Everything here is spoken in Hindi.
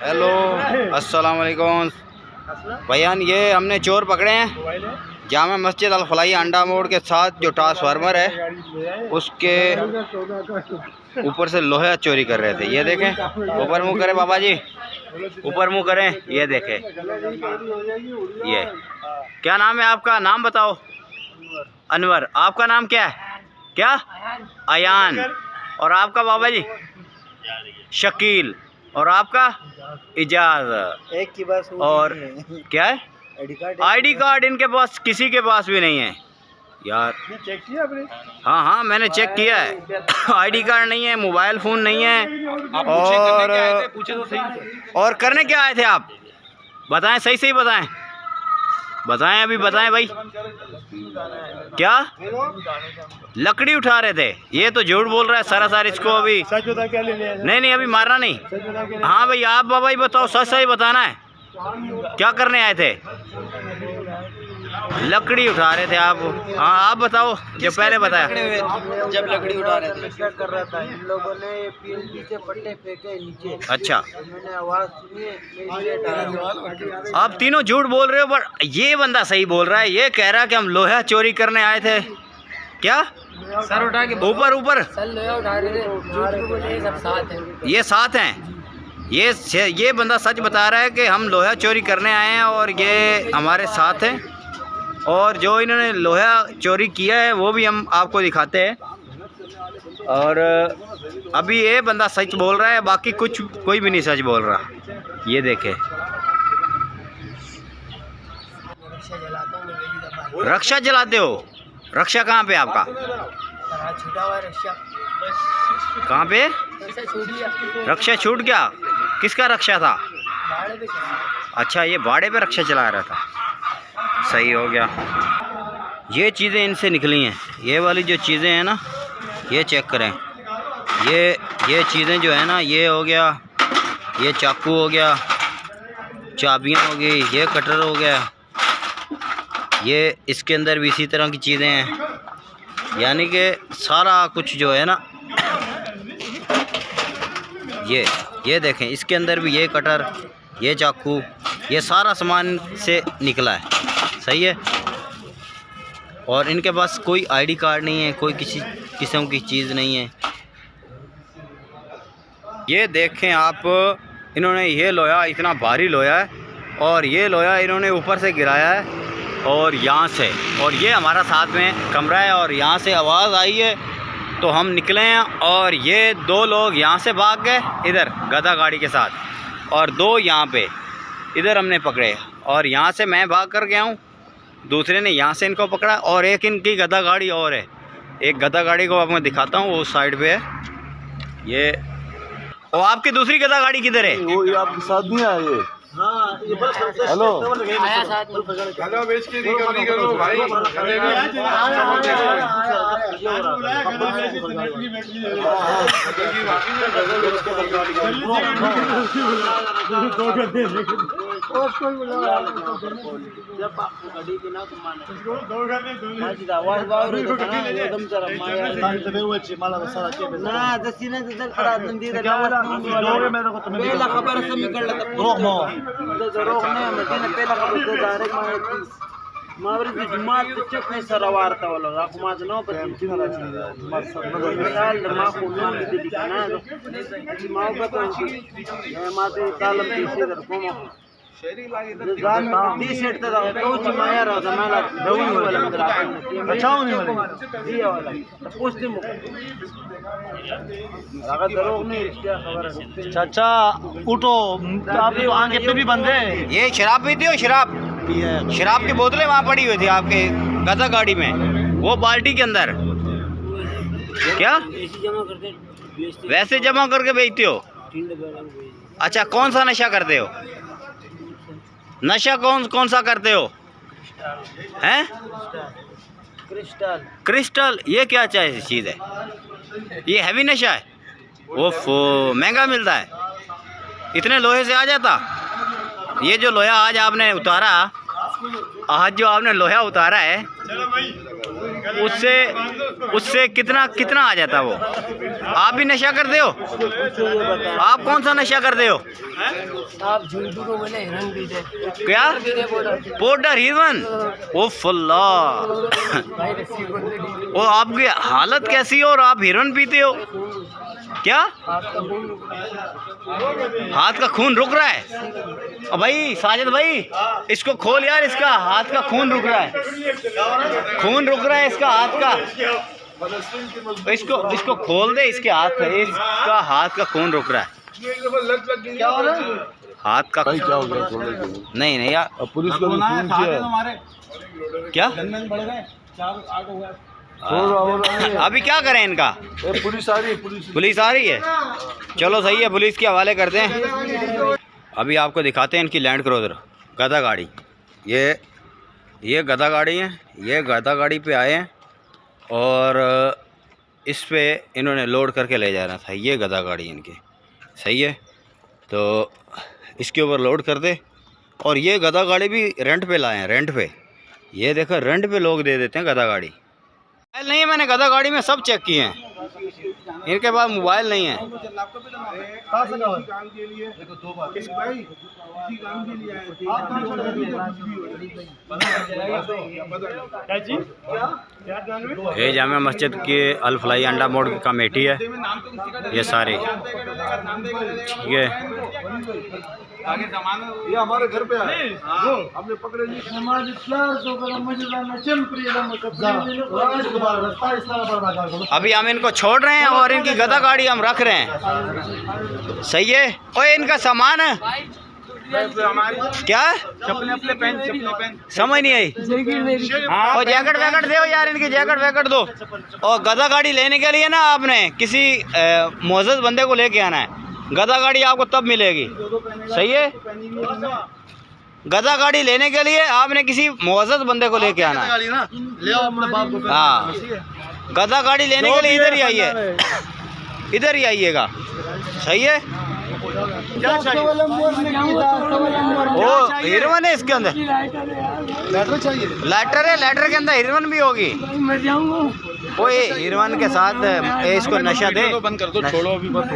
हेलो, अस्सलाम वालेकुम भैया। ये हमने चोर पकड़े हैं जामा मस्जिद अल फलाही अंडा मोड़ के साथ। जो ट्रांसफार्मर है उसके ऊपर से लोहा चोरी कर रहे थे। ये देखें, ऊपर मुँह करें बाबा जी, ऊपर मुँह करें। ये देखें, ये क्या नाम है आपका? नाम बताओ। अनवर। आपका नाम क्या है? क्या? अयान। और आपका बाबा जी? शकील। और आपका? इजाज। एक की बस। और क्या है? आईडी कार्ड इनके पास किसी के पास भी नहीं है यार। चेक किया आपने? हाँ हाँ, मैंने चेक किया है। आईडी कार्ड नहीं है, मोबाइल फ़ोन नहीं है। और करने क्या आए थे आप? बताएं, सही सही बताएं, बताएं, अभी बताएं भाई। क्या लकड़ी उठा रहे थे? ये तो झूठ बोल रहा है सरासर। इसको अभी सच बता, क्या लेने आए? नहीं, अभी मारना नहीं। हाँ भाई, आप बाबा ही बताओ, सच सही बताना है। क्या करने आए थे? लकड़ी उठा रहे थे आप? हाँ आप बताओ जो पहले बताया। जब लकड़ी उठा रहे थे क्या कर रहा था, इन लोगों ने पीएनजी से पट्टे फेंके नीचे। अच्छा, मैंने आवाज सुनी। आप तीनों झूठ बोल रहे हो, पर ये बंदा सही बोल रहा है। ये कह रहा है कि हम लोहा चोरी करने आए थे। क्या? सर उठा के ऊपर ऊपर सर लोहा उठा रहे थे, झूठ क्यों बोले? सब साथ हैं। ये साथ हैं। ये बंदा सच बता रहा है कि हम लोहा चोरी करने आए हैं और ये हमारे साथ हैं। और जो इन्होंने लोहा चोरी किया है वो भी हम आपको दिखाते हैं। और अभी ये बंदा सच बोल रहा है, बाकी कोई भी नहीं सच बोल रहा। ये देखे, रक्षा जलाते हो? रक्षा कहाँ पे आपका? छूटा हुआ रक्षा। कहाँ पे रक्षा छूट गया? किसका रक्षा था? अच्छा, ये भाड़े पे रक्षा चला रहा था। सही हो गया। ये चीज़ें इनसे निकली हैं। ये वाली जो चीज़ें हैं ना, ये चेक करें। ये चीज़ें जो है ना, ये हो गया, ये चाकू हो गया, चाबियाँ हो गई, ये कटर हो गया, ये इसके अंदर भी इसी तरह की चीज़ें हैं। यानी कि सारा कुछ जो है ना, ये देखें, इसके अंदर भी ये कटर, ये चाकू, ये सारा सामान से निकला है। सही है। और इनके पास कोई आईडी कार्ड नहीं है, कोई किसी किस्म की चीज़ नहीं है। ये देखें आप, इन्होंने ये लोहा, इतना भारी लोहा है, और ये लोहा इन्होंने ऊपर से गिराया है और यहाँ से। और ये हमारा साथ में कमरा है और यहाँ से आवाज़ आई है तो हम निकले हैं। और ये दो लोग यहाँ से भाग गए इधर गधा गाड़ी के साथ, और दो यहाँ पे इधर हमने पकड़े। और यहाँ से मैं भाग कर गया हूँ, दूसरे ने यहाँ से इनको पकड़ा, और एक इनकी गधा गाड़ी और है। एक गधा गाड़ी को अब मैं दिखाता हूँ, वो उस साइड पे है। ये और आपकी दूसरी गधा गाड़ी किधर है? वो आपके साथ नहीं आए ये? हाँ, ये हेलो आया साथ में। हेलो, बेच के रिकवरी करो भाई। चाचा उठो, आप आगे पे भी बंदे। ये शराब पीते हो? शराब की बोतलें वहाँ पड़ी हुई थी आपके गधा गाड़ी में, वो बाल्टी के अंदर। क्या वैसे जमा करके बेचते हो? अच्छा, कौन सा नशा करते हो? नशा कौन सा करते हो? हैं? क्रिस्टल। ये क्या चीज़ है? ये हैवी नशा है? ओफो, महंगा मिलता है? इतने लोहे से आ जाता? ये जो लोहा आज आपने उतारा, आज जो आपने लोहा उतारा है, उससे कितना कितना आ जाता वो। आप भी नशा करते हो? आप कौन सा नशा करते हो? आप झूठू को बोले हिरन भी दे। क्या? पाउडर हिरन? ओ फल्ला। वो आपकी हालत कैसी है और आप हिरन पीते हो? क्या हाथ का खून रुक रहा है? अब भाई साजिद भाई इसको खोल यार, इसका हाथ का खून रुक रहा है, खून रुक रहा है इसका हाथ का। इसको खोल दे, इसके हाथ का, इसका हाथ का खून रुक रहा है। हाथ का भाई क्या हो गया? नहीं नहीं यार, पुलिस को फोन किया। क्या अभी क्या करें इनका? पुलिस आ रही है, पुलिस आ रही है। चलो सही है, पुलिस के हवाले करते हैं। अभी आपको दिखाते हैं इनकी लैंड क्रूजर गधा गाड़ी। ये गधा गाड़ी है, ये गधा गाड़ी पे आए हैं और इस पे इन्होंने लोड करके ले जाना था। ये गधा गाड़ी इनकी, सही है, तो इसके ऊपर लोड कर दे। और ये गधा गाड़ी भी रेंट पे लाए हैं, रेंट पे। ये देखो रेंट पे लोग दे देते हैं गधा गाड़ी। मोबाइल नहीं है, मैंने गधा गाड़ी में सब चेक किए हैं, इनके पास मोबाइल नहीं है। ये जामिया मस्जिद की अल फलाई अंडा मोड़ की कमेटी है, ये सारी, ठीक है। ये हमारे घर पे आए, हमने पकड़े नहीं। अभी हम इनको छोड़ रहे हैं और इनकी गधा गाड़ी हम रख रहे हैं, सही है। और इनका सामान है क्या? चप्पलें पहन समझ नहीं आई। और जैकेट वैकेट दो यार, इनकी जैकेट वैकेट दो। और गधा गाड़ी लेने के लिए ना आपने किसी मोअज़्ज़ज़ बंदे को लेके आना है। गधा गाड़ी आपको तब मिलेगी, सही है। गधा गाड़ी लेने के लिए आपने किसी मोअज़्ज़ज़ बंदे को लेके आना है। हाँ, गधा गाड़ी लेने के लिए इधर ही आइए, इधर ही आइएगा, सही है। ओ हिरवन है इसके अंदर, लाइटर है, लाइटर के अंदर हिरवन भी होगी। वो हिरवन के साथ इसको नशा दे, बंद कर दो, छोड़ो अभी बस।